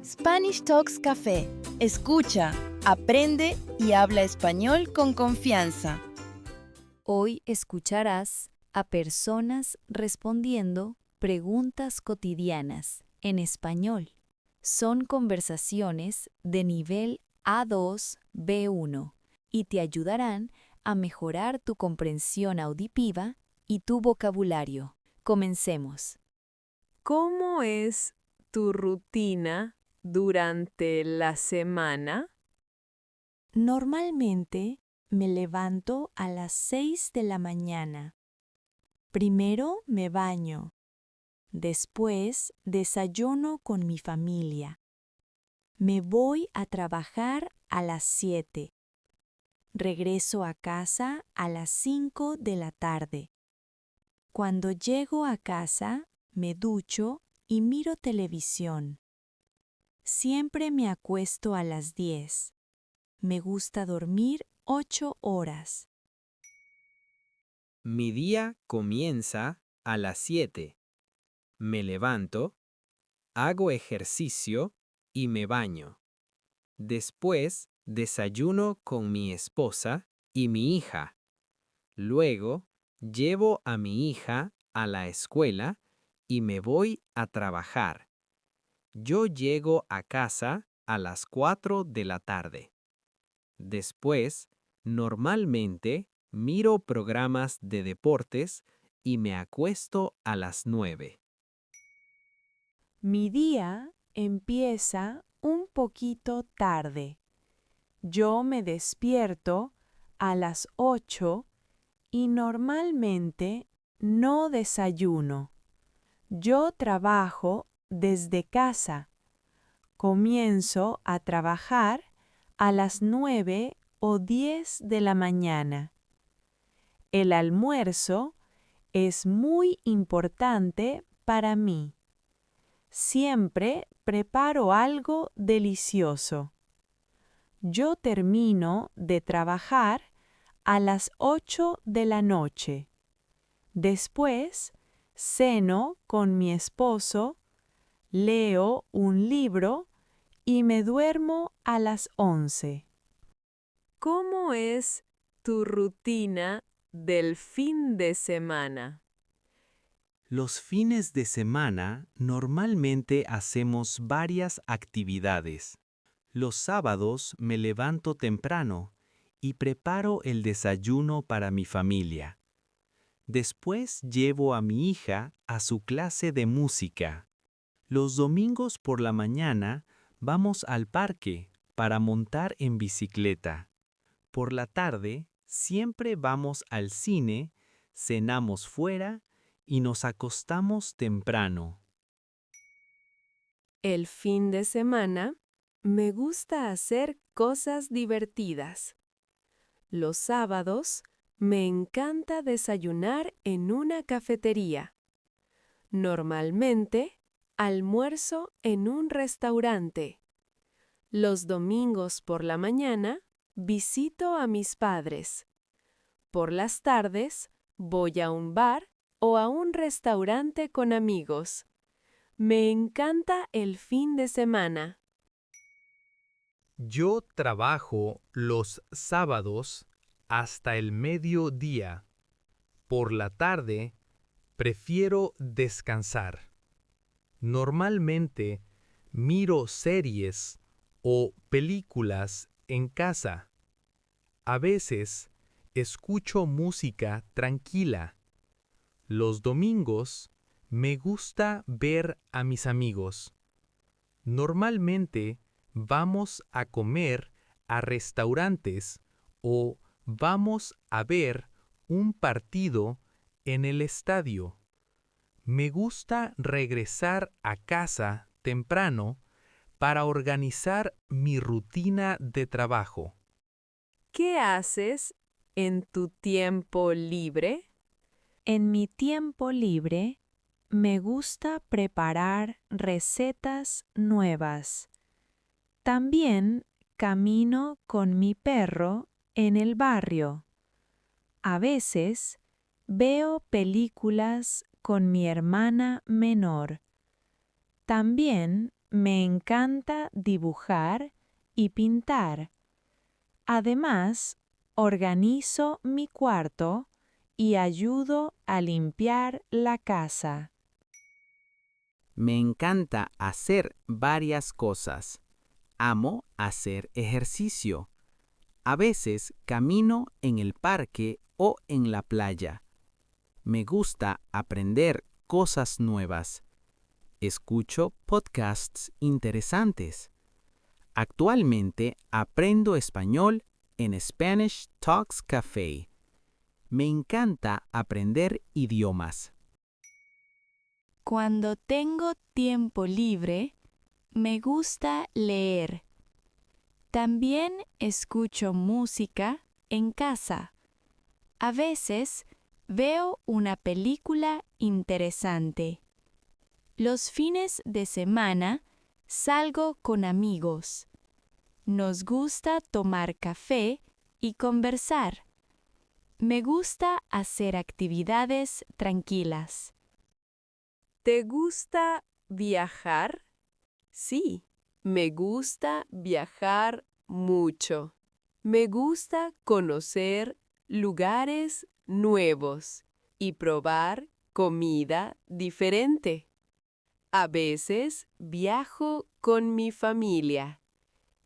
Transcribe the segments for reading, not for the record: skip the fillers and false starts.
Spanish Talks Café. Escucha, aprende y habla español con confianza. Hoy escucharás a personas respondiendo preguntas cotidianas en español. Son conversaciones de nivel A2-B1 y te ayudarán a mejorar tu comprensión auditiva y tu vocabulario. Comencemos. ¿Cómo es tu rutina durante la semana? Normalmente me levanto a las 6 de la mañana. Primero me baño. Después desayuno con mi familia. Me voy a trabajar a las 7. Regreso a casa a las 5 de la tarde. Cuando llego a casa, me ducho y miro televisión. Siempre me acuesto a las 10. Me gusta dormir 8 horas. Mi día comienza a las 7. Me levanto, hago ejercicio y me baño. Después desayuno con mi esposa y mi hija. Luego llevo a mi hija a la escuela y me voy a trabajar. Yo llego a casa a las 4 de la tarde. Después, normalmente, miro programas de deportes y me acuesto a las 9. Mi día empieza un poquito tarde. Yo me despierto a las 8 y normalmente no desayuno. Yo trabajo desde casa. Comienzo a trabajar a las 9 o 10 de la mañana. El almuerzo es muy importante para mí. Siempre preparo algo delicioso. Yo termino de trabajar a las 8 de la noche. Después, ceno con mi esposo, leo un libro y me duermo a las 11. ¿Cómo es tu rutina del fin de semana? Los fines de semana normalmente hacemos varias actividades. Los sábados me levanto temprano y preparo el desayuno para mi familia. Después llevo a mi hija a su clase de música. Los domingos por la mañana vamos al parque para montar en bicicleta. Por la tarde siempre vamos al cine, cenamos fuera y nos acostamos temprano. El fin de semana me gusta hacer cosas divertidas. Los sábados me encanta desayunar en una cafetería. Normalmente almuerzo en un restaurante. Los domingos por la mañana visito a mis padres. Por las tardes voy a un bar o a un restaurante con amigos. Me encanta el fin de semana. Yo trabajo los sábados hasta el mediodía. Por la tarde, prefiero descansar. Normalmente, miro series o películas en casa. A veces, escucho música tranquila. Los domingos, me gusta ver a mis amigos. Normalmente, vamos a comer a restaurantes o vamos a ver un partido en el estadio. Me gusta regresar a casa temprano para organizar mi rutina de trabajo. ¿Qué haces en tu tiempo libre? En mi tiempo libre, me gusta preparar recetas nuevas. También camino con mi perro en el barrio. A veces veo películas con mi hermana menor. También me encanta dibujar y pintar. Además, organizo mi cuarto y ayudo a limpiar la casa. Me encanta hacer varias cosas. Amo hacer ejercicio. A veces camino en el parque o en la playa. Me gusta aprender cosas nuevas. Escucho podcasts interesantes. Actualmente aprendo español en Spanish Talks Café. Me encanta aprender idiomas. Cuando tengo tiempo libre, me gusta leer. También escucho música en casa. A veces veo una película interesante. Los fines de semana salgo con amigos. Nos gusta tomar café y conversar. Me gusta hacer actividades tranquilas. ¿Te gusta viajar? Sí, me gusta viajar mucho. Me gusta conocer lugares nuevos y probar comida diferente. A veces viajo con mi familia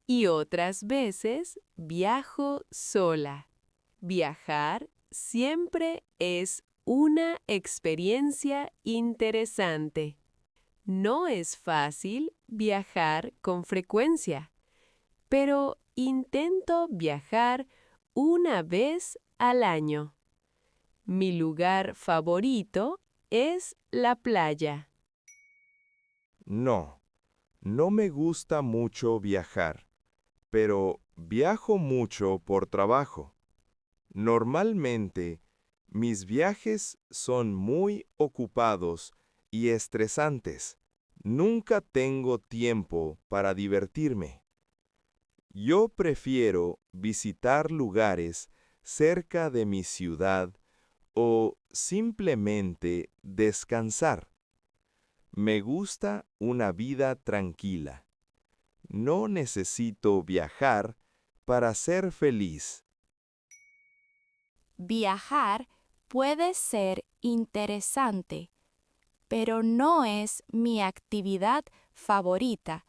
y otras veces viajo sola. Viajar siempre es una experiencia interesante. No es fácil viajar con frecuencia, pero intento viajar una vez al año. Mi lugar favorito es la playa. No, no me gusta mucho viajar, pero viajo mucho por trabajo. Normalmente, mis viajes son muy ocupados y estresantes. Nunca tengo tiempo para divertirme. Yo prefiero visitar lugares cerca de mi ciudad o simplemente descansar. Me gusta una vida tranquila. No necesito viajar para ser feliz. Viajar puede ser interesante, pero no es mi actividad favorita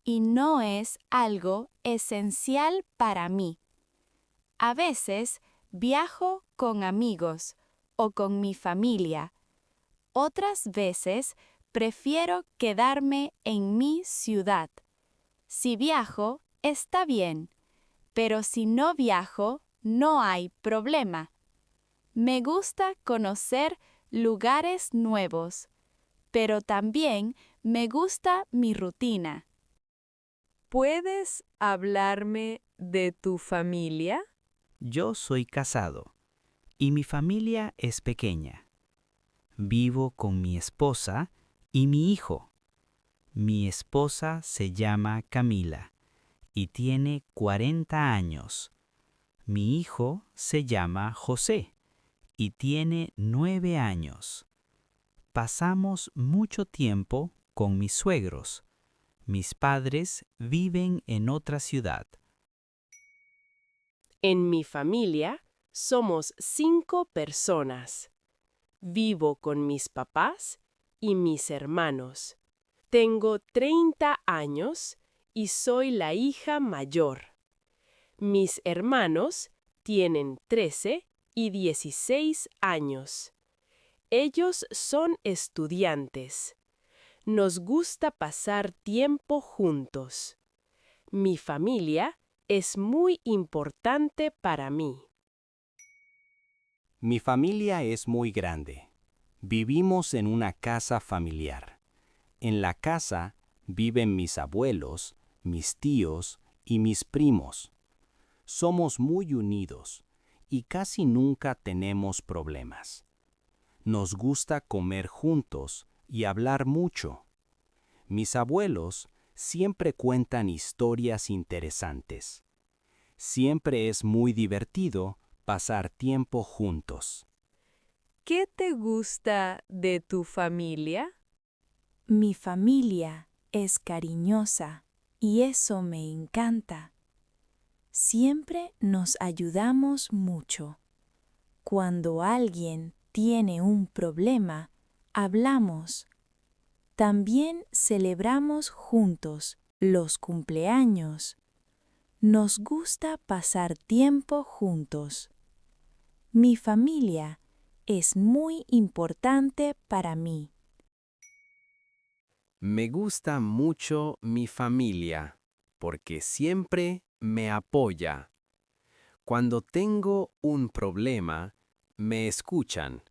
y no es algo esencial para mí. A veces viajo con amigos o con mi familia. Otras veces prefiero quedarme en mi ciudad. Si viajo, está bien, pero si no viajo, no hay problema. Me gusta conocer lugares nuevos, pero también me gusta mi rutina. ¿Puedes hablarme de tu familia? Yo soy casado y mi familia es pequeña. Vivo con mi esposa y mi hijo. Mi esposa se llama Camila y tiene 40 años. Mi hijo se llama José y tiene 9 años. Pasamos mucho tiempo con mis suegros. Mis padres viven en otra ciudad. En mi familia somos 5 personas. Vivo con mis papás y mis hermanos. Tengo 30 años y soy la hija mayor. Mis hermanos tienen 13 y 16 años. Ellos son estudiantes. Nos gusta pasar tiempo juntos. Mi familia es muy importante para mí. Mi familia es muy grande. Vivimos en una casa familiar. En la casa viven mis abuelos, mis tíos y mis primos. Somos muy unidos y casi nunca tenemos problemas. Nos gusta comer juntos y hablar mucho. Mis abuelos siempre cuentan historias interesantes. Siempre es muy divertido pasar tiempo juntos. ¿Qué te gusta de tu familia? Mi familia es cariñosa y eso me encanta. Siempre nos ayudamos mucho. Cuando alguien tiene un problema, hablamos. También celebramos juntos los cumpleaños. Nos gusta pasar tiempo juntos. Mi familia es muy importante para mí. Me gusta mucho mi familia, porque siempre me apoya. Cuando tengo un problema, me escuchan.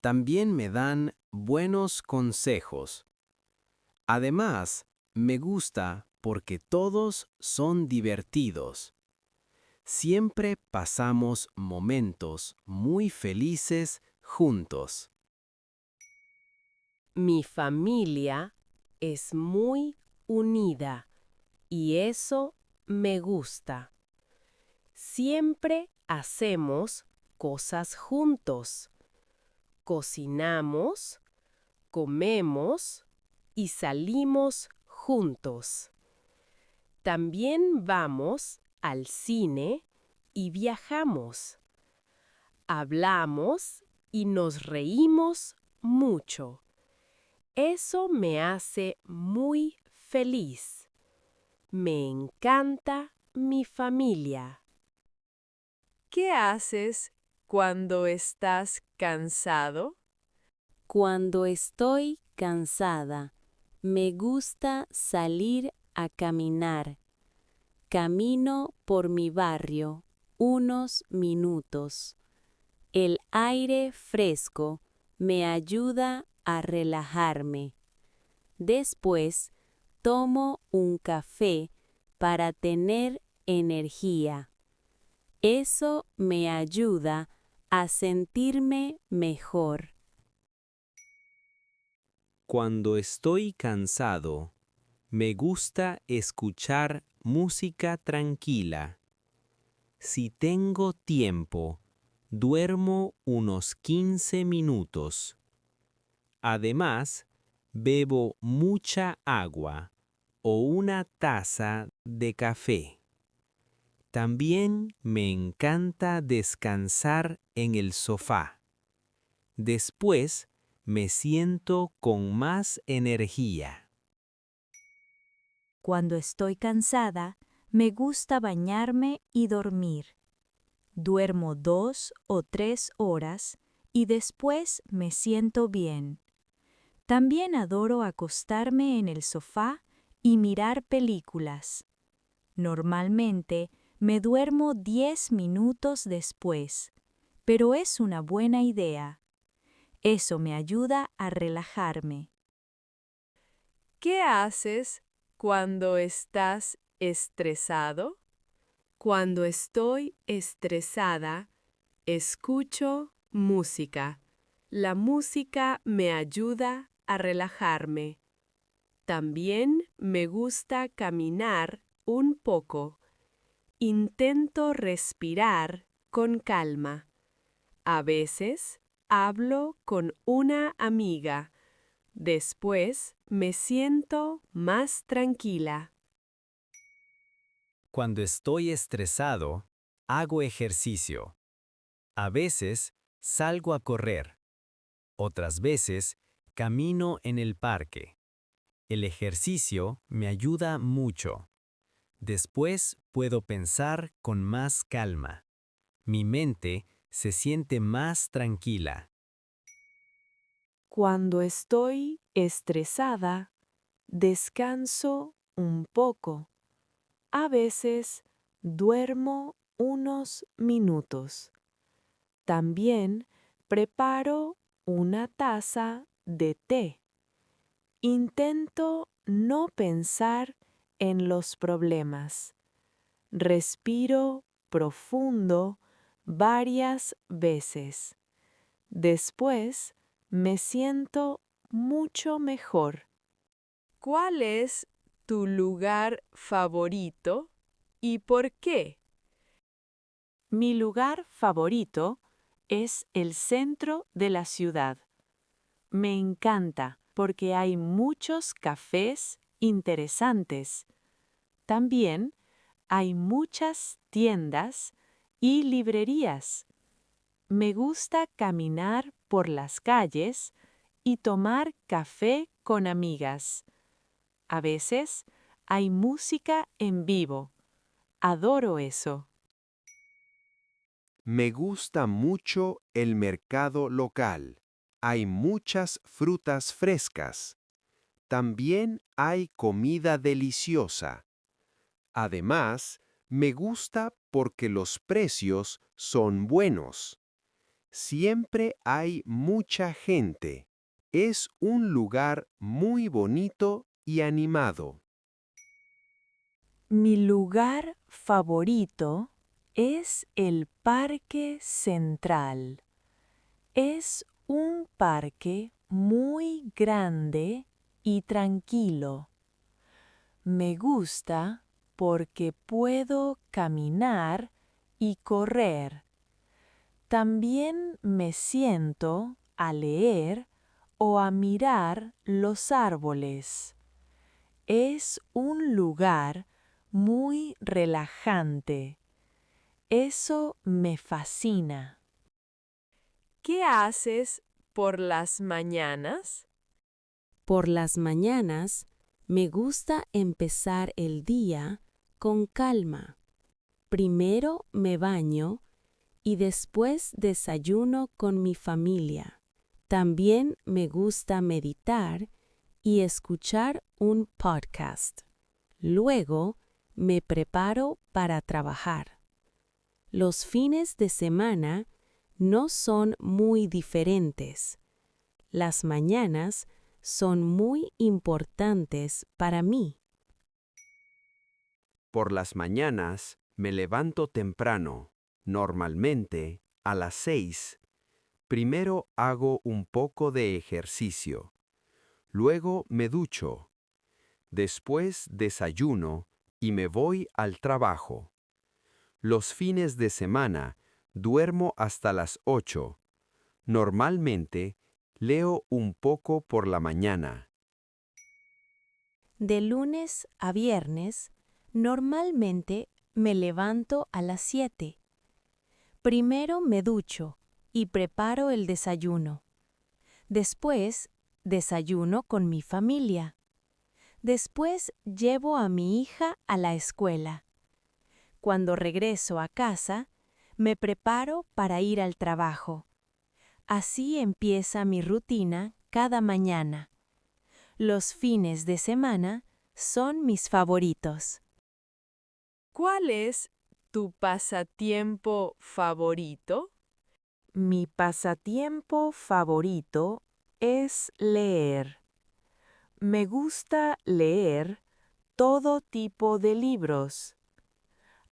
También me dan buenos consejos. Además, me gusta porque todos son divertidos. Siempre pasamos momentos muy felices juntos. Mi familia es muy unida y eso me gusta. Siempre hacemos cosas juntos. Cocinamos, comemos y salimos juntos. También vamos al cine y viajamos. Hablamos y nos reímos mucho. Eso me hace muy feliz. Me encanta mi familia. ¿Qué haces cuando estás cansado? Cuando estoy cansada, me gusta salir a caminar. Camino por mi barrio unos minutos. El aire fresco me ayuda a relajarme. Después, tomo un café para tener energía. Eso me ayuda a sentirme mejor. Cuando estoy cansado, me gusta escuchar música tranquila. Si tengo tiempo, duermo unos 15 minutos. Además, bebo mucha agua o una taza de café. También me encanta descansar en el sofá. Después, me siento con más energía. Cuando estoy cansada, me gusta bañarme y dormir. Duermo 2 o 3 horas y después me siento bien. También adoro acostarme en el sofá y mirar películas. Normalmente me duermo 10 minutos después, pero es una buena idea. Eso me ayuda a relajarme. ¿Qué haces cuando estás estresado? Cuando estoy estresada, escucho música. La música me ayuda a relajarme. También me gusta caminar un poco. Intento respirar con calma. A veces hablo con una amiga. Después me siento más tranquila. Cuando estoy estresado, hago ejercicio. A veces salgo a correr. Otras veces camino en el parque. El ejercicio me ayuda mucho. Después puedo pensar con más calma. Mi mente se siente más tranquila. Cuando estoy estresada, descanso un poco. A veces duermo unos minutos. También preparo una taza de té. Intento no pensar en los problemas. Respiro profundo varias veces. Después me siento mucho mejor. ¿Cuál es tu lugar favorito y por qué? Mi lugar favorito es el centro de la ciudad. Me encanta porque hay muchos cafés interesantes. También hay muchas tiendas y librerías. Me gusta caminar por las calles y tomar café con amigas. A veces hay música en vivo. Adoro eso. Me gusta mucho el mercado local. Hay muchas frutas frescas. También hay comida deliciosa. Además, me gusta porque los precios son buenos. Siempre hay mucha gente. Es un lugar muy bonito y animado. Mi lugar favorito es el Parque Central. Es un parque muy grande y tranquilo. Me gusta porque puedo caminar y correr. También me siento a leer o a mirar los árboles. Es un lugar muy relajante. Eso me fascina. ¿Qué haces por las mañanas? Por las mañanas me gusta empezar el día con calma. Primero me baño y después desayuno con mi familia. También me gusta meditar y escuchar un podcast. Luego me preparo para trabajar. Los fines de semana no son muy diferentes. Las mañanas son muy importantes para mí. Por las mañanas me levanto temprano, normalmente a las 6. Primero hago un poco de ejercicio. Luego me ducho. Después desayuno y me voy al trabajo. Los fines de semana duermo hasta las 8. Normalmente leo un poco por la mañana. De lunes a viernes, normalmente me levanto a las 7. Primero me ducho y preparo el desayuno. Después, desayuno con mi familia. Después llevo a mi hija a la escuela. Cuando regreso a casa, me preparo para ir al trabajo. Así empieza mi rutina cada mañana. Los fines de semana son mis favoritos. ¿Cuál es tu pasatiempo favorito? Mi pasatiempo favorito es leer. Me gusta leer todo tipo de libros.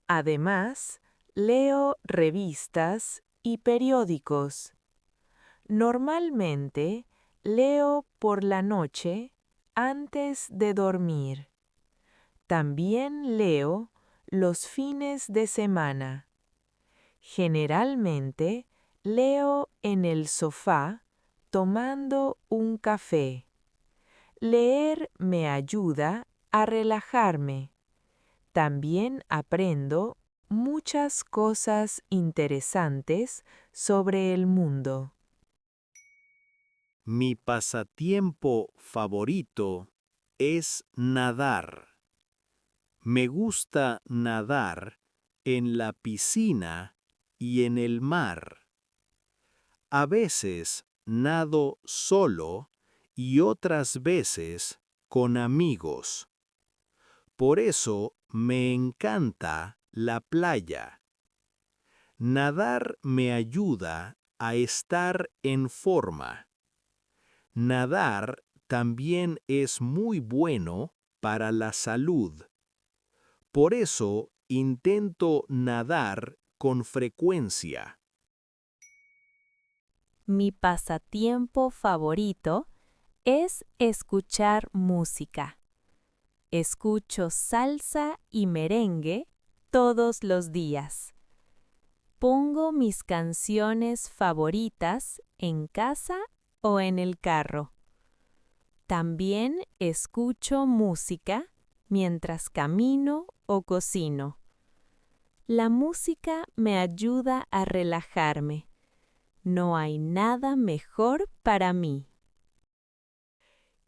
Además, leo revistas y periódicos. Normalmente leo por la noche antes de dormir. También leo los fines de semana. Generalmente leo en el sofá tomando un café. Leer me ayuda a relajarme. También aprendo muchas cosas interesantes sobre el mundo. Mi pasatiempo favorito es nadar. Me gusta nadar en la piscina y en el mar. A veces nado solo y otras veces con amigos. Por eso me encanta la playa. Nadar me ayuda a estar en forma. Nadar también es muy bueno para la salud. Por eso intento nadar con frecuencia. Mi pasatiempo favorito es escuchar música. Escucho salsa y merengue todos los días. Pongo mis canciones favoritas en casa o en el carro. También escucho música mientras camino o cocino. La música me ayuda a relajarme. No hay nada mejor para mí.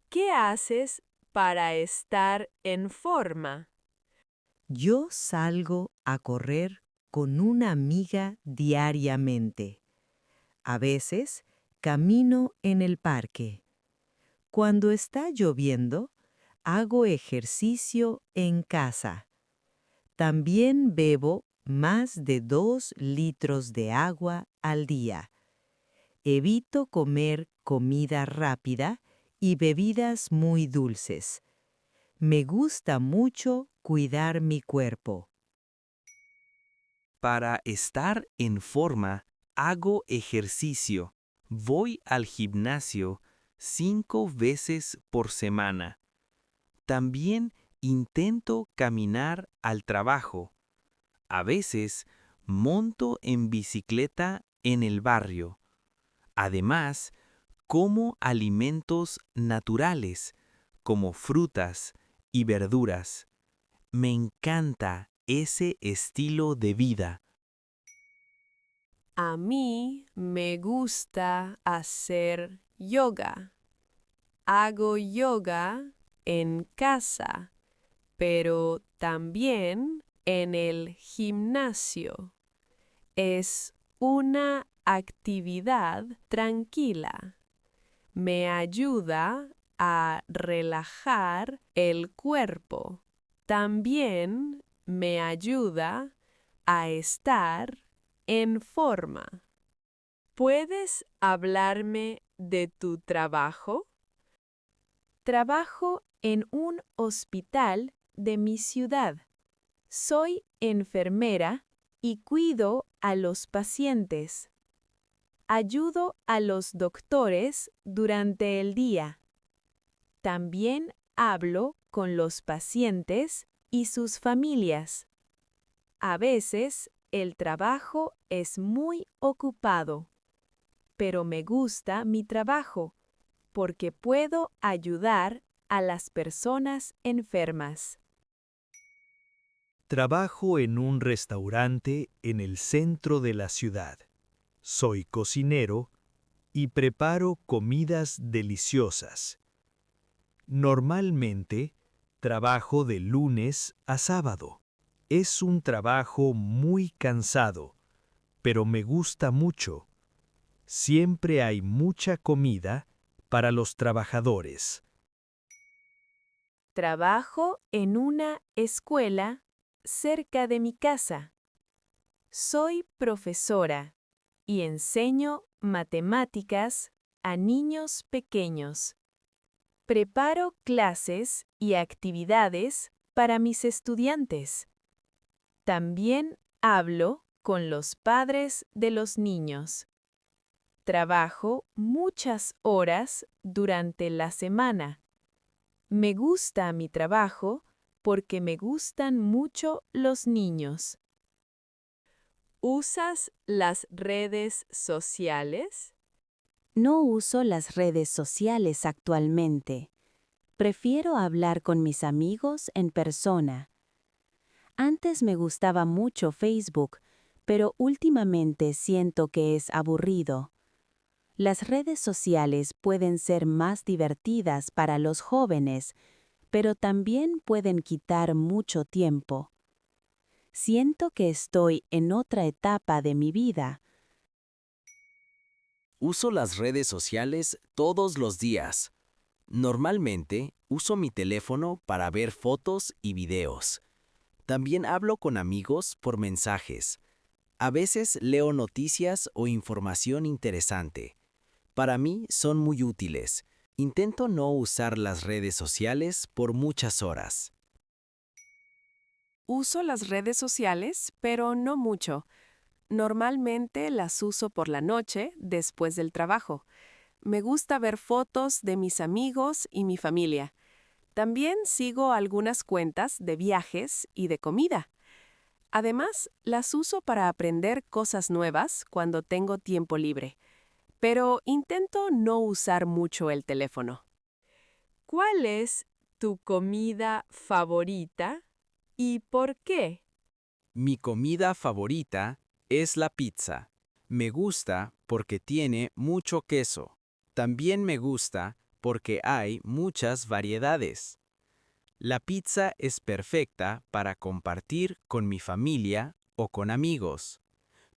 ¿Qué haces para estar en forma? Yo salgo a correr con una amiga diariamente. A veces camino en el parque. Cuando está lloviendo, hago ejercicio en casa. También bebo más de 2 litros de agua al día. Evito comer comida rápida y bebidas muy dulces. Me gusta mucho cuidar mi cuerpo. Para estar en forma, hago ejercicio. Voy al gimnasio 5 veces por semana. También intento caminar al trabajo. A veces monto en bicicleta en el barrio. Además, como alimentos naturales, como frutas y verduras. Me encanta ese estilo de vida. A mí me gusta hacer yoga. Hago yoga en casa, pero también en el gimnasio. Es una actividad tranquila. Me ayuda a relajar el cuerpo. También me ayuda a estar en forma. ¿Puedes hablarme de tu trabajo? Trabajo en un hospital de mi ciudad. Soy enfermera y cuido a los pacientes. Ayudo a los doctores durante el día. También hablo con los pacientes y sus familias. A veces el trabajo es muy ocupado, pero me gusta mi trabajo porque puedo ayudar a las personas enfermas. Trabajo en un restaurante en el centro de la ciudad. Soy cocinero y preparo comidas deliciosas. Normalmente, trabajo de lunes a sábado. Es un trabajo muy cansado, pero me gusta mucho. Siempre hay mucha comida para los trabajadores. Trabajo en una escuela cerca de mi casa. Soy profesora y enseño matemáticas a niños pequeños. Preparo clases y actividades para mis estudiantes. También hablo con los padres de los niños. Trabajo muchas horas durante la semana. Me gusta mi trabajo porque me gustan mucho los niños. ¿Usas las redes sociales? No uso las redes sociales actualmente. Prefiero hablar con mis amigos en persona. Antes me gustaba mucho Facebook, pero últimamente siento que es aburrido. Las redes sociales pueden ser más divertidas para los jóvenes, pero también pueden quitar mucho tiempo. Siento que estoy en otra etapa de mi vida. Uso las redes sociales todos los días. Normalmente uso mi teléfono para ver fotos y videos. También hablo con amigos por mensajes. A veces leo noticias o información interesante. Para mí son muy útiles. Intento no usar las redes sociales por muchas horas. Uso las redes sociales, pero no mucho. Normalmente las uso por la noche, después del trabajo. Me gusta ver fotos de mis amigos y mi familia. También sigo algunas cuentas de viajes y de comida. Además, las uso para aprender cosas nuevas cuando tengo tiempo libre. Pero intento no usar mucho el teléfono. ¿Cuál es tu comida favorita y por qué? Mi comida favorita es la pizza. Me gusta porque tiene mucho queso. También me gusta porque hay muchas variedades. La pizza es perfecta para compartir con mi familia o con amigos.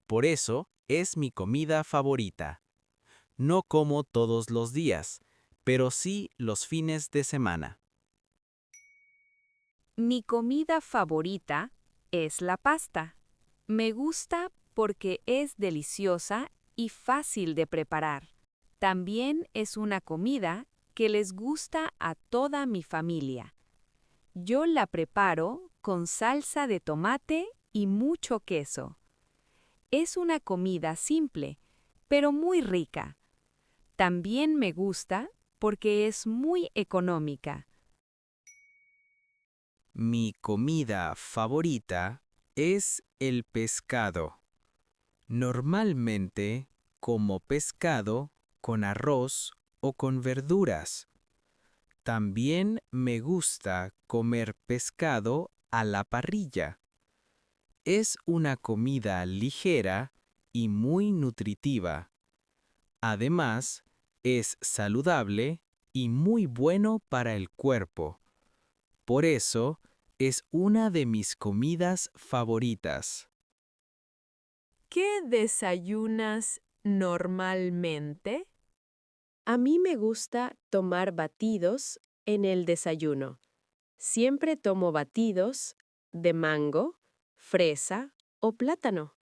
Por eso es mi comida favorita. No como todos los días, pero sí los fines de semana. Mi comida favorita es la pasta. Me gusta porque es deliciosa y fácil de preparar. También es una comida que les gusta a toda mi familia. Yo la preparo con salsa de tomate y mucho queso. Es una comida simple, pero muy rica. También me gusta porque es muy económica. Mi comida favorita es el pescado. Normalmente como pescado con arroz o con verduras. También me gusta comer pescado a la parrilla. Es una comida ligera y muy nutritiva. Además, es saludable y muy bueno para el cuerpo. Por eso, es una de mis comidas favoritas. ¿Qué desayunas normalmente? A mí me gusta tomar batidos en el desayuno. Siempre tomo batidos de mango, fresa o plátano.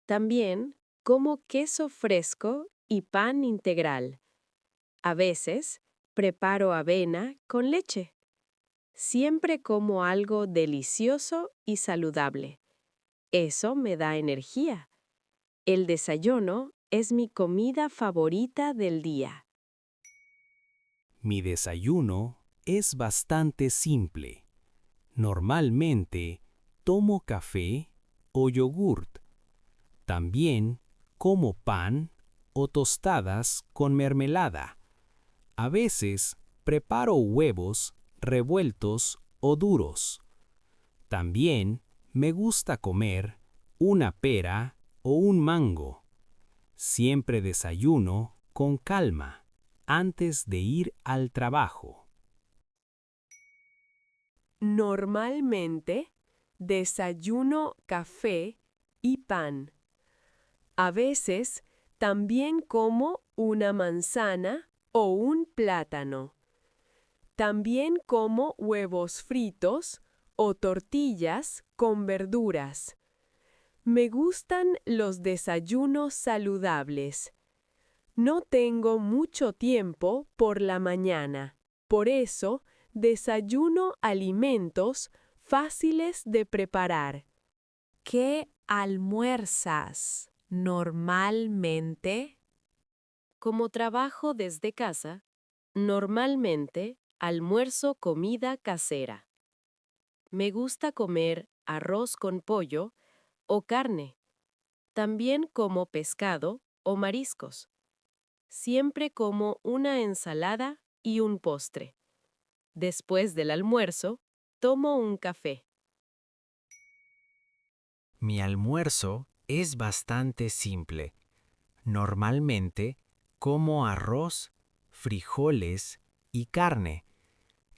También como queso fresco y pan integral. A veces preparo avena con leche. Siempre como algo delicioso y saludable. Eso me da energía. El desayuno es mi comida favorita del día. Mi desayuno es bastante simple. Normalmente tomo café o yogurt. También como pan o tostadas con mermelada. A veces preparo huevos revueltos o duros. También me gusta comer una pera o un mango. Siempre desayuno con calma antes de ir al trabajo. Normalmente desayuno café y pan. A veces también como una manzana o un plátano. También como huevos fritos o tortillas con verduras. Me gustan los desayunos saludables. No tengo mucho tiempo por la mañana, por eso desayuno alimentos fáciles de preparar. ¿Qué almuerzas normalmente? Como trabajo desde casa, normalmente almuerzo comida casera. Me gusta comer arroz con pollo o carne. También como pescado o mariscos. Siempre como una ensalada y un postre. Después del almuerzo, tomo un café. Mi almuerzo es bastante simple. Normalmente como arroz, frijoles y carne.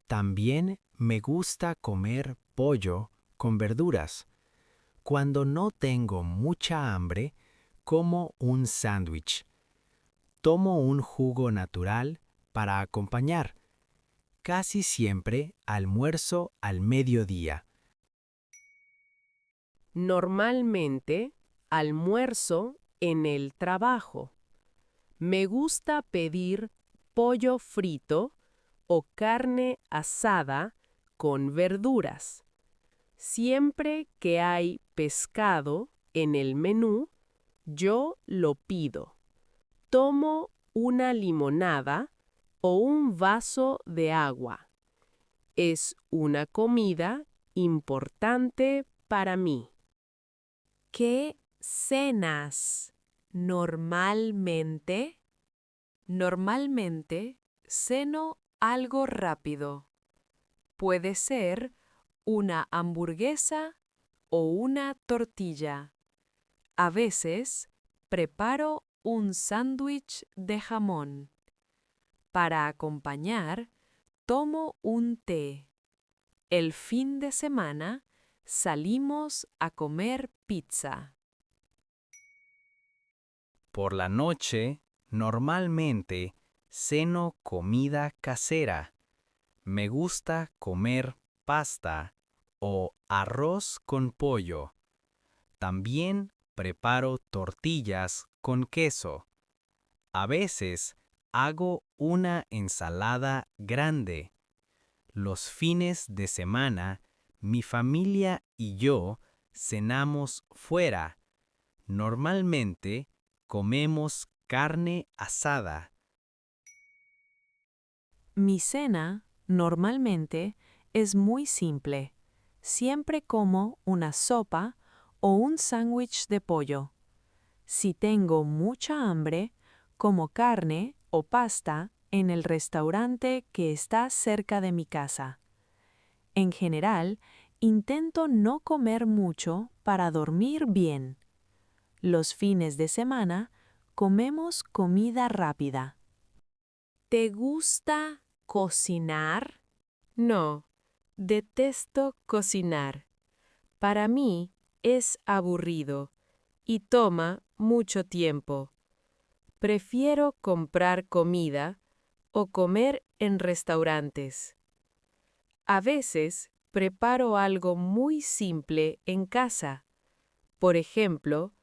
También me gusta comer pollo con verduras. Cuando no tengo mucha hambre, como un sándwich. Tomo un jugo natural para acompañar. Casi siempre almuerzo al mediodía. Normalmente almuerzo en el trabajo. Me gusta pedir pollo frito o carne asada con verduras. Siempre que hay pescado en el menú, yo lo pido. Tomo una limonada o un vaso de agua. Es una comida importante para mí. ¿Qué cenas normalmente? Normalmente ceno algo rápido. Puede ser una hamburguesa o una tortilla. A veces preparo un sándwich de jamón. Para acompañar, tomo un té. El fin de semana salimos a comer pizza. Por la noche, normalmente, ceno comida casera. Me gusta comer pasta o arroz con pollo. También preparo tortillas con queso. A veces hago una ensalada grande. Los fines de semana, mi familia y yo cenamos fuera. Normalmente comemos carne asada. Mi cena, normalmente, es muy simple. Siempre como una sopa o un sándwich de pollo. Si tengo mucha hambre, como carne o pasta en el restaurante que está cerca de mi casa. En general, intento no comer mucho para dormir bien. Los fines de semana comemos comida rápida. ¿Te gusta cocinar? No, detesto cocinar. Para mí es aburrido y toma mucho tiempo. Prefiero comprar comida o comer en restaurantes. A veces preparo algo muy simple en casa. Por ejemplo,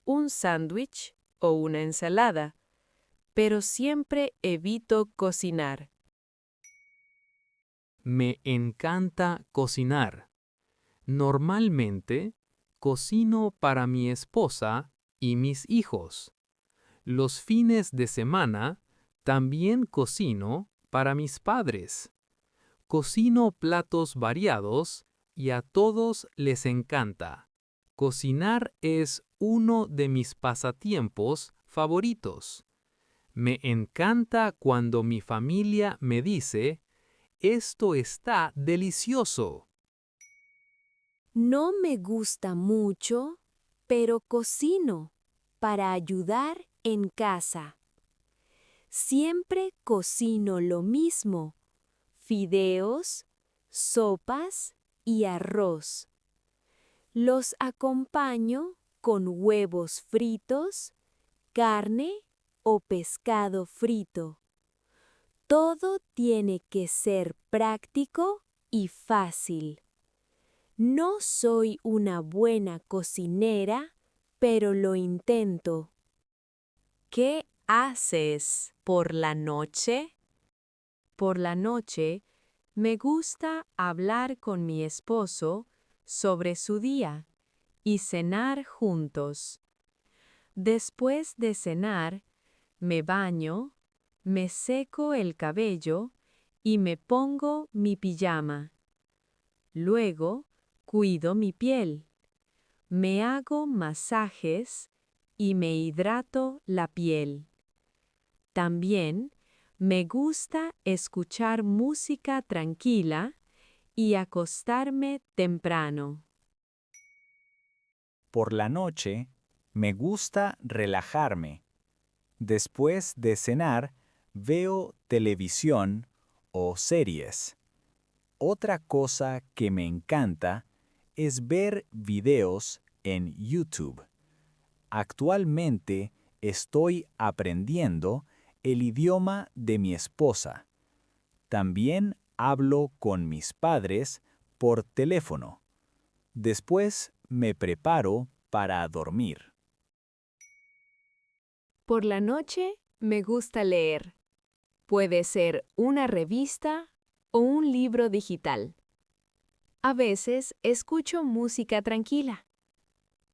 un sándwich o una ensalada, pero siempre evito cocinar. Me encanta cocinar. Normalmente, cocino para mi esposa y mis hijos. Los fines de semana, también cocino para mis padres. Cocino platos variados y a todos les encanta. Cocinar es uno de mis pasatiempos favoritos. Me encanta cuando mi familia me dice, «Esto está delicioso». No me gusta mucho, pero cocino para ayudar en casa. Siempre cocino lo mismo: fideos, sopas y arroz. Los acompaño con huevos fritos, carne o pescado frito. Todo tiene que ser práctico y fácil. No soy una buena cocinera, pero lo intento. ¿Qué haces por la noche? Por la noche, me gusta hablar con mi esposo sobre su día y cenar juntos. Después de cenar, me baño, me seco el cabello y me pongo mi pijama. Luego, cuido mi piel. Me hago masajes y me hidrato la piel. También me gusta escuchar música tranquila y acostarme temprano. Por la noche, me gusta relajarme. Después de cenar, veo televisión o series. Otra cosa que me encanta es ver videos en YouTube. Actualmente estoy aprendiendo el idioma de mi esposa. También hablo con mis padres por teléfono. Después me preparo para dormir. Por la noche me gusta leer. Puede ser una revista o un libro digital. A veces escucho música tranquila.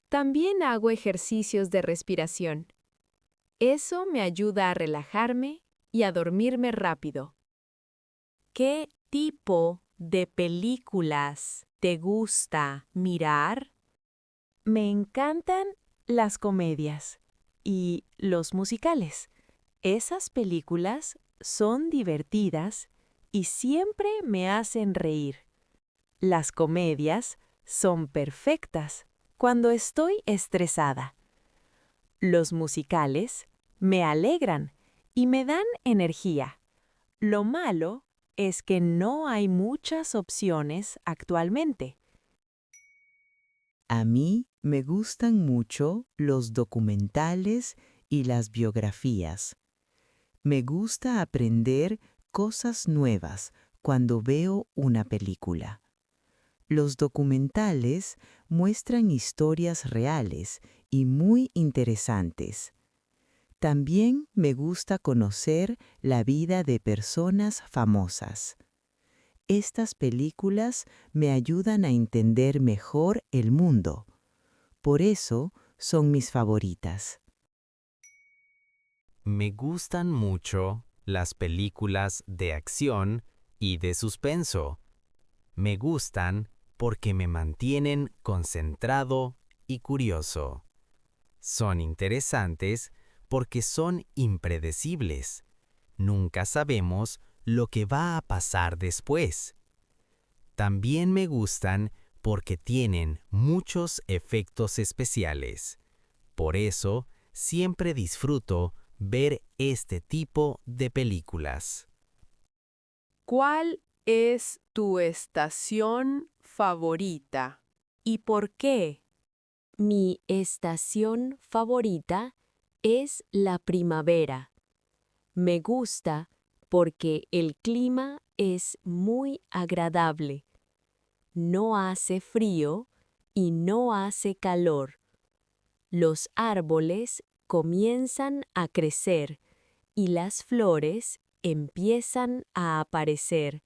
También hago ejercicios de respiración. Eso me ayuda a relajarme y a dormirme rápido. ¿Qué tipo de películas te gusta mirar? Me encantan las comedias y los musicales. Esas películas son divertidas y siempre me hacen reír. Las comedias son perfectas cuando estoy estresada. Los musicales me alegran y me dan energía. Lo malo es que no hay muchas opciones actualmente. A mí me gustan mucho los documentales y las biografías. Me gusta aprender cosas nuevas cuando veo una película. Los documentales muestran historias reales y muy interesantes. También me gusta conocer la vida de personas famosas. Estas películas me ayudan a entender mejor el mundo. Por eso son mis favoritas. Me gustan mucho las películas de acción y de suspenso. Me gustan porque me mantienen concentrado y curioso. Son interesantes porque son impredecibles. Nunca sabemos lo que va a pasar después. También me gustan porque tienen muchos efectos especiales. Por eso, siempre disfruto ver este tipo de películas. ¿Cuál es tu estación favorita? ¿Y por qué? Mi estación favorita es la primavera. Me gusta porque el clima es muy agradable. No hace frío y no hace calor. Los árboles comienzan a crecer y las flores empiezan a aparecer.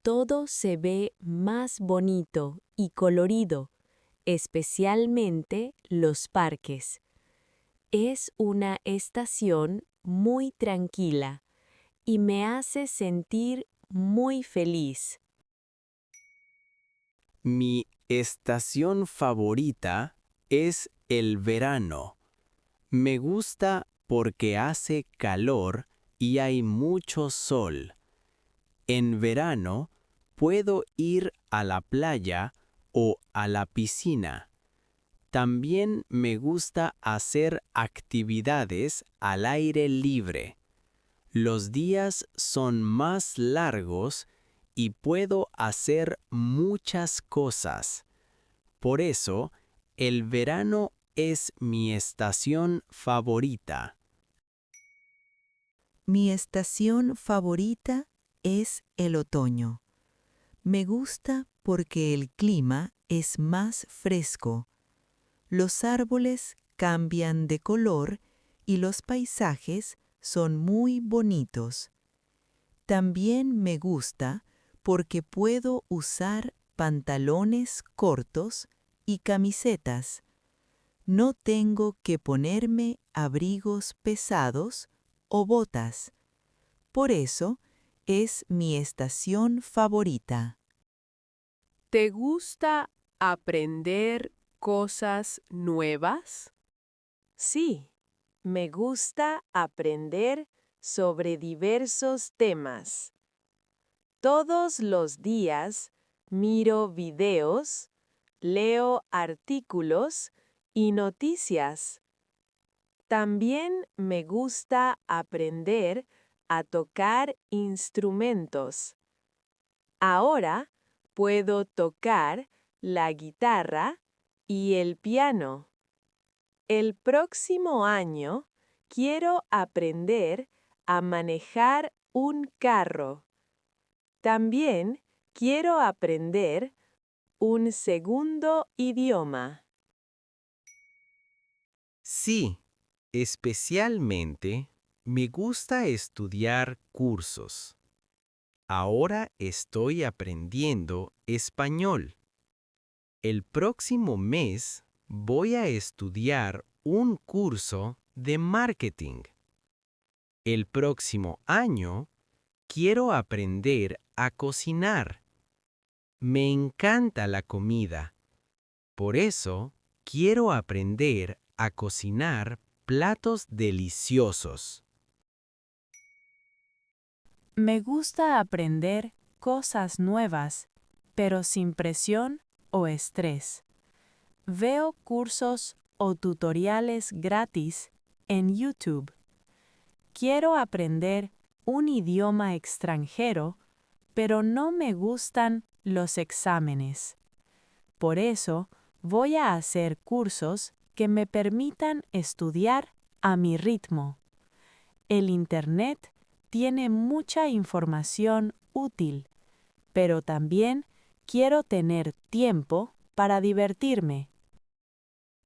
Todo se ve más bonito y colorido, especialmente los parques. Es una estación muy tranquila y me hace sentir muy feliz. Mi estación favorita es el verano. Me gusta porque hace calor y hay mucho sol. En verano puedo ir a la playa o a la piscina. También me gusta hacer actividades al aire libre. Los días son más largos y puedo hacer muchas cosas. Por eso, el verano es mi estación favorita. Mi estación favorita es el otoño. Me gusta porque el clima es más fresco. Los árboles cambian de color y los paisajes son muy bonitos. También me gusta porque puedo usar pantalones cortos y camisetas. No tengo que ponerme abrigos pesados o botas. Por eso es mi estación favorita. ¿Te gusta aprender cosas nuevas? Sí, me gusta aprender sobre diversos temas. Todos los días miro videos, leo artículos y noticias. También me gusta aprender a tocar instrumentos. Ahora puedo tocar la guitarra y el piano. El próximo año quiero aprender a manejar un carro. También quiero aprender un segundo idioma. Sí, especialmente me gusta estudiar cursos. Ahora estoy aprendiendo español. El próximo mes voy a estudiar un curso de marketing. El próximo año quiero aprender a cocinar. Me encanta la comida. Por eso quiero aprender a cocinar platos deliciosos. Me gusta aprender cosas nuevas, pero sin presión o estrés. Veo cursos o tutoriales gratis en YouTube. Quiero aprender un idioma extranjero, pero no me gustan los exámenes. Por eso, voy a hacer cursos que me permitan estudiar a mi ritmo. El Internet tiene mucha información útil, pero también quiero tener tiempo para divertirme.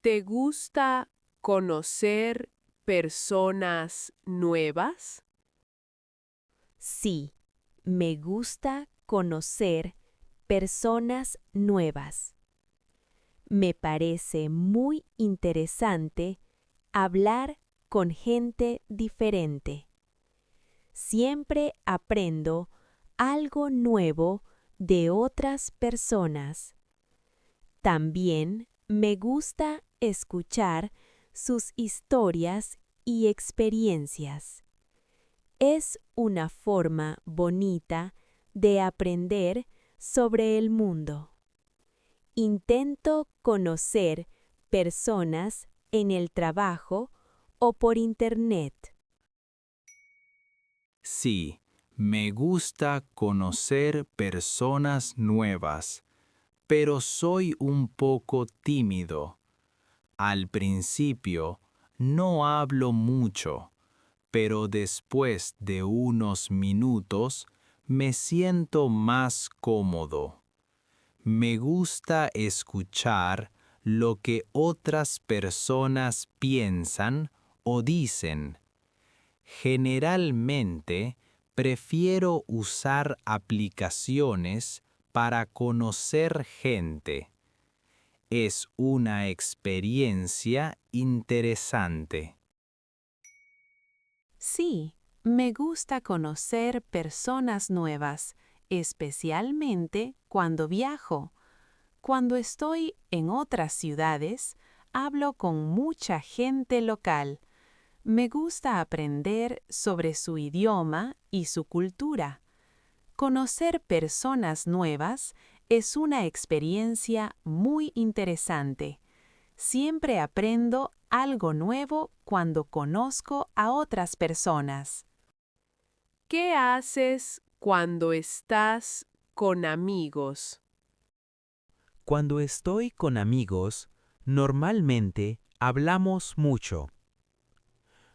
¿Te gusta conocer personas nuevas? Sí, me gusta conocer personas nuevas. Me parece muy interesante hablar con gente diferente. Siempre aprendo algo nuevo de otras personas. También me gusta escuchar sus historias y experiencias. Es una forma bonita de aprender sobre el mundo. Intento conocer personas en el trabajo o por internet. Sí, me gusta conocer personas nuevas, pero soy un poco tímido. Al principio no hablo mucho, pero después de unos minutos me siento más cómodo. Me gusta escuchar lo que otras personas piensan o dicen. Generalmente, prefiero usar aplicaciones para conocer gente. Es una experiencia interesante. Sí, me gusta conocer personas nuevas, especialmente cuando viajo. Cuando estoy en otras ciudades, hablo con mucha gente local. Me gusta aprender sobre su idioma y su cultura. Conocer personas nuevas es una experiencia muy interesante. Siempre aprendo algo nuevo cuando conozco a otras personas. ¿Qué haces cuando estás con amigos? Cuando estoy con amigos, normalmente hablamos mucho.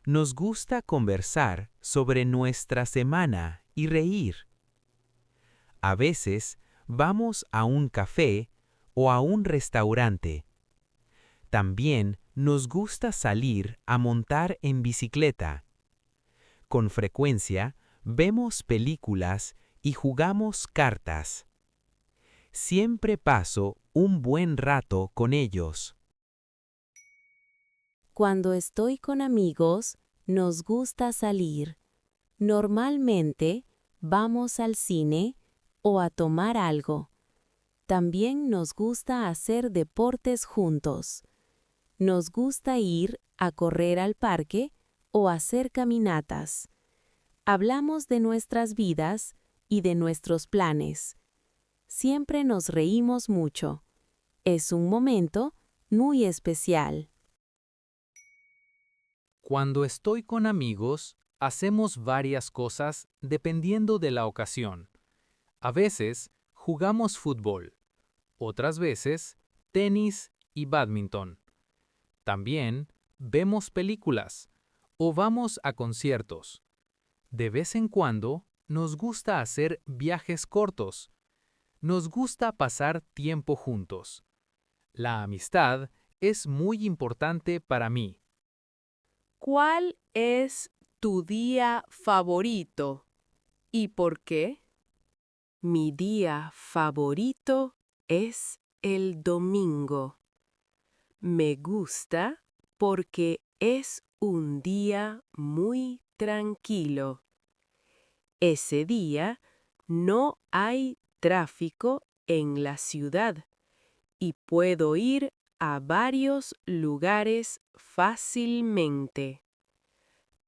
Nos gusta conversar sobre nuestra semana y reír. A veces vamos a un café o a un restaurante. También nos gusta salir a montar en bicicleta. Con frecuencia vemos películas y jugamos cartas. Siempre paso un buen rato con ellos. Cuando estoy con amigos, nos gusta salir. Normalmente vamos al cine o a tomar algo. También nos gusta hacer deportes juntos. Nos gusta ir a correr al parque o hacer caminatas. Hablamos de nuestras vidas y de nuestros planes. Siempre nos reímos mucho. Es un momento muy especial. Cuando estoy con amigos, hacemos varias cosas dependiendo de la ocasión. A veces jugamos fútbol, otras veces tenis y bádminton. También vemos películas o vamos a conciertos. De vez en cuando nos gusta hacer viajes cortos. Nos gusta pasar tiempo juntos. La amistad es muy importante para mí. ¿Cuál es tu día favorito y por qué? Mi día favorito es el domingo. Me gusta porque es un día muy tranquilo. Ese día no hay tráfico en la ciudad y puedo ir a varios lugares fácilmente.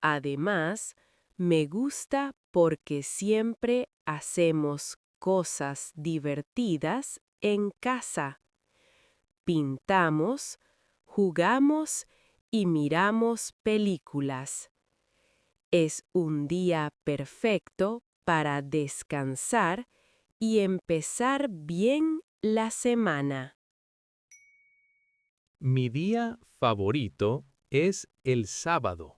Además, me gusta porque siempre hacemos cosas divertidas en casa. Pintamos, jugamos y miramos películas. Es un día perfecto para descansar y empezar bien la semana. Mi día favorito es el sábado.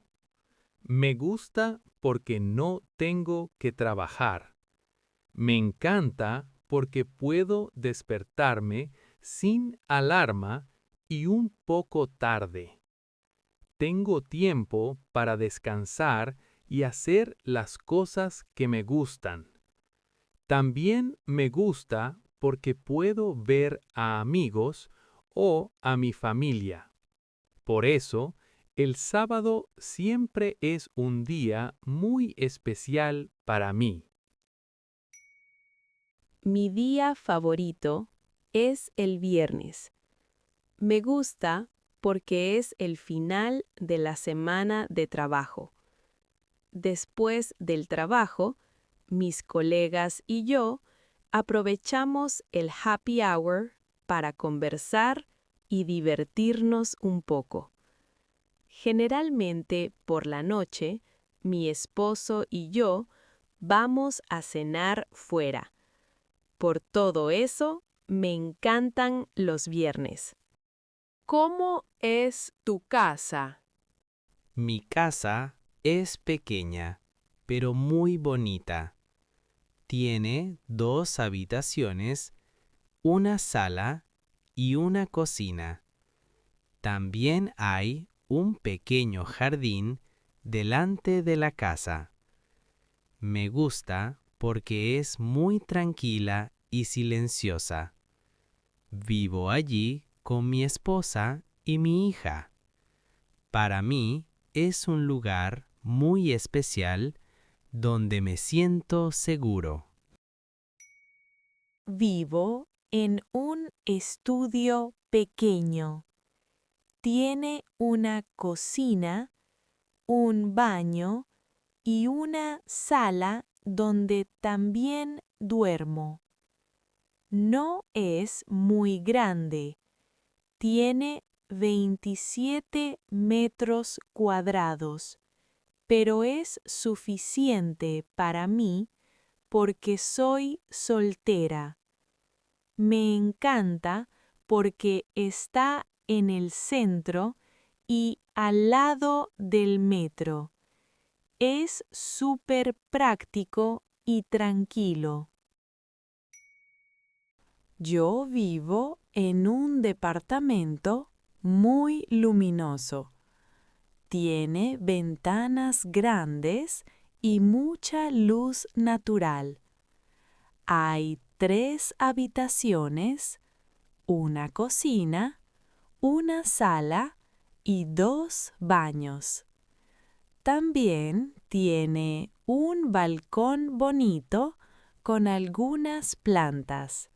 Me gusta porque no tengo que trabajar. Me encanta porque puedo despertarme sin alarma y un poco tarde. Tengo tiempo para descansar y hacer las cosas que me gustan. También me gusta porque puedo ver a amigos o a mi familia. Por eso, el sábado siempre es un día muy especial para mí. Mi día favorito es el viernes. Me gusta porque es el final de la semana de trabajo. Después del trabajo, mis colegas y yo aprovechamos el happy hour para conversar y divertirnos un poco. Generalmente por la noche, mi esposo y yo vamos a cenar fuera. Por todo eso, me encantan los viernes. ¿Cómo es tu casa? Mi casa es pequeña, pero muy bonita. Tiene 2 habitaciones, una sala y una cocina. También hay un pequeño jardín delante de la casa. Me gusta porque es muy tranquila y silenciosa. Vivo allí con mi esposa y mi hija. Para mí es un lugar muy especial donde me siento seguro. Vivo en un estudio pequeño. Tiene una cocina, un baño y una sala donde también duermo. No es muy grande. Tiene 27 metros cuadrados, pero es suficiente para mí porque soy soltera. Me encanta porque está en el centro y al lado del metro. Es súper práctico y tranquilo. Yo vivo en un departamento muy luminoso. Tiene ventanas grandes y mucha luz natural. Hay 3 habitaciones, una cocina, una sala y 2 baños. También tiene un balcón bonito con algunas plantas.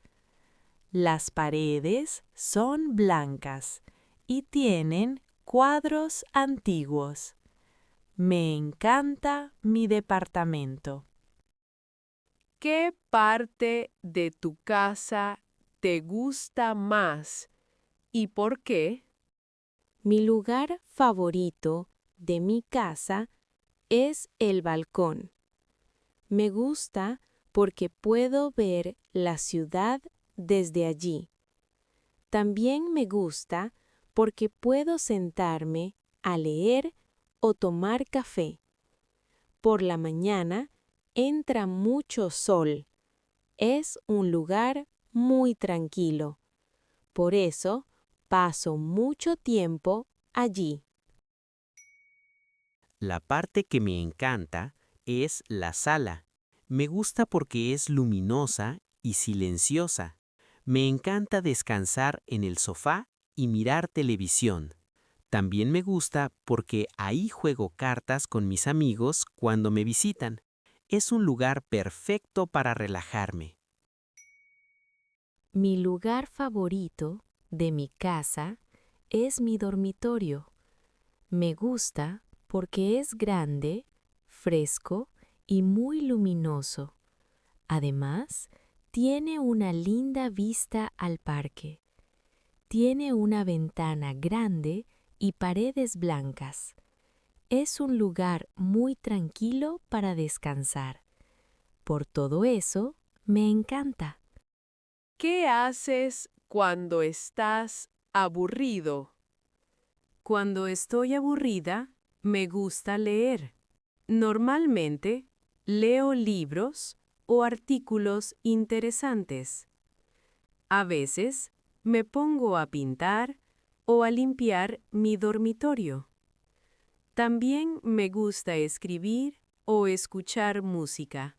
Las paredes son blancas y tienen cuadros antiguos. Me encanta mi departamento. ¿Qué parte de tu casa te gusta más y por qué? Mi lugar favorito de mi casa es el balcón. Me gusta porque puedo ver la ciudad desde allí. También me gusta porque puedo sentarme a leer o tomar café. Por la mañana entra mucho sol. Es un lugar muy tranquilo. Por eso paso mucho tiempo allí. La parte que me encanta es la sala. Me gusta porque es luminosa y silenciosa. Me encanta descansar en el sofá y mirar televisión. También me gusta porque ahí juego cartas con mis amigos cuando me visitan. Es un lugar perfecto para relajarme. Mi lugar favorito de mi casa es mi dormitorio. Me gusta porque es grande, fresco y muy luminoso. Además, tiene una linda vista al parque. Tiene una ventana grande y paredes blancas. Es un lugar muy tranquilo para descansar. Por todo eso, me encanta. ¿Qué haces cuando estás aburrido? Cuando estoy aburrida, me gusta leer. Normalmente, leo libros o artículos interesantes. A veces, me pongo a pintar o a limpiar mi dormitorio. También me gusta escribir o escuchar música.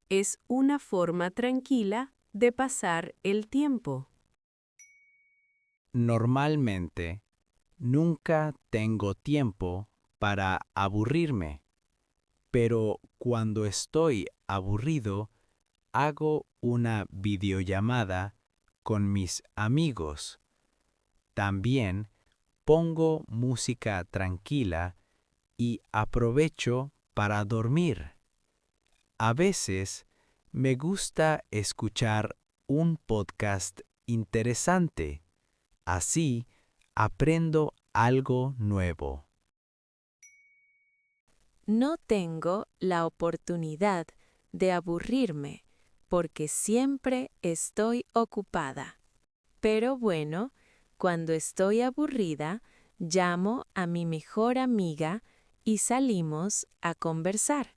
Es una forma tranquila de pasar el tiempo. Normalmente, nunca tengo tiempo para aburrirme, pero cuando estoy aburrido, hago una videollamada con mis amigos. También pongo música tranquila y aprovecho para dormir. A veces me gusta escuchar un podcast interesante. Así aprendo algo nuevo. No tengo la oportunidad de aburrirme porque siempre estoy ocupada. Pero bueno, cuando estoy aburrida, llamo a mi mejor amiga y salimos a conversar.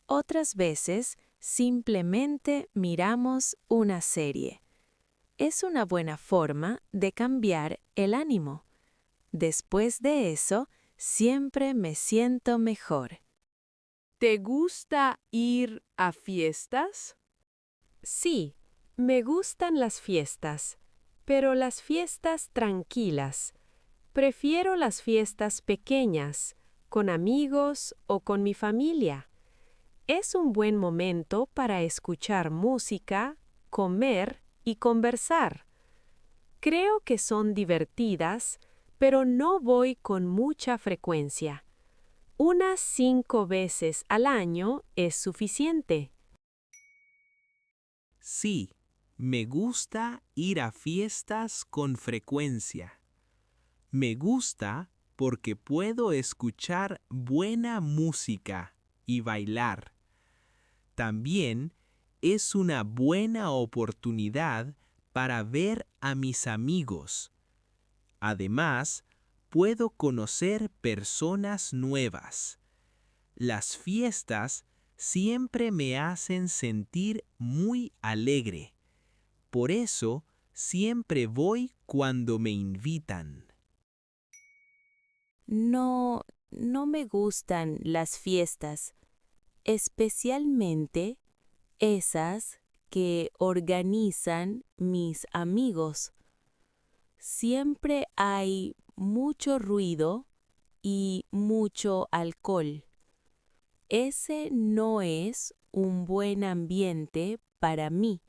Otras veces simplemente miramos una serie. Es una buena forma de cambiar el ánimo. Después de eso, siempre me siento mejor. ¿Te gusta ir a fiestas? Sí, me gustan las fiestas, pero las fiestas tranquilas. Prefiero las fiestas pequeñas, con amigos o con mi familia. Es un buen momento para escuchar música, comer y conversar. Creo que son divertidas, pero no voy con mucha frecuencia. Unas 5 veces al año es suficiente. Sí, me gusta ir a fiestas con frecuencia. Me gusta porque puedo escuchar buena música y bailar. También es una buena oportunidad para ver a mis amigos. Además, puedo conocer personas nuevas. Las fiestas siempre me hacen sentir muy alegre. Por eso, siempre voy cuando me invitan. No me gustan las fiestas, especialmente esas que organizan mis amigos. Siempre hay mucho ruido y mucho alcohol. Ese no es un buen ambiente para mí.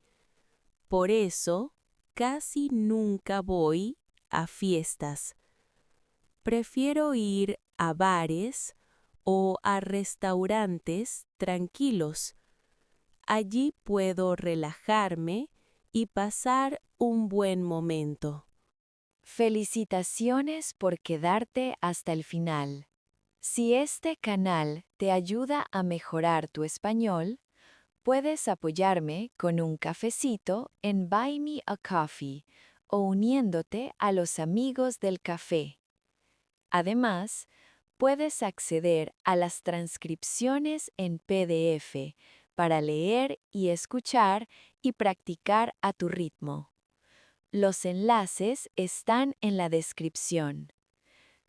Por eso, casi nunca voy a fiestas. Prefiero ir a bares o a restaurantes tranquilos. Allí puedo relajarme y pasar un buen momento. Felicitaciones por quedarte hasta el final. Si este canal te ayuda a mejorar tu español, puedes apoyarme con un cafecito en Buy Me a Coffee o uniéndote a los amigos del café. Además, puedes acceder a las transcripciones en PDF para leer y escuchar y practicar a tu ritmo. Los enlaces están en la descripción.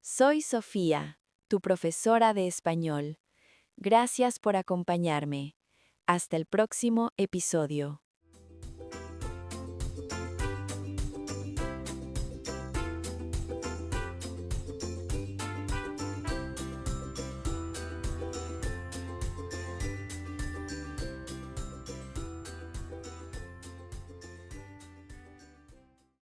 Soy Sofía, tu profesora de español. Gracias por acompañarme. Hasta el próximo episodio.